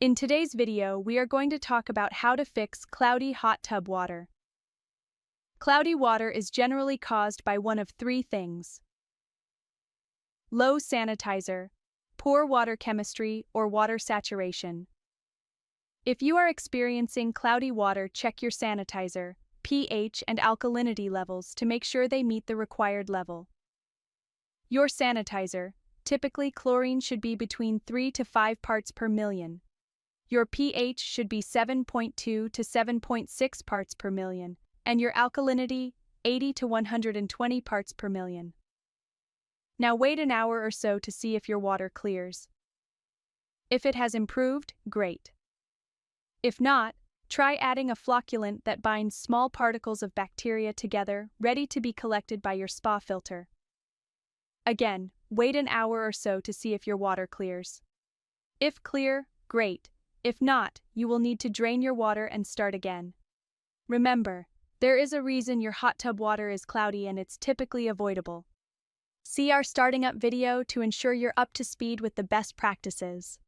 In today's video, we are going to talk about how to fix cloudy hot tub water. Cloudy water is generally caused by one of three things: low sanitizer, poor water chemistry, or water saturation. If you are experiencing cloudy water, check your sanitizer, pH, and alkalinity levels to make sure they meet the required level. Your sanitizer, typically chlorine, should be between 3 to 5 parts per million. Your pH should be 7.2 to 7.6 parts per million, and your alkalinity 80 to 120 parts per million. Now wait an hour or so to see if your water clears. If it has improved, great. If not, try adding a flocculant that binds small particles of bacteria together, ready to be collected by your spa filter. Again, wait an hour or so to see if your water clears. If clear, great. If not, you will need to drain your water and start again. Remember, there is a reason your hot tub water is cloudy, and it's typically avoidable. See our starting up video to ensure you're up to speed with the best practices.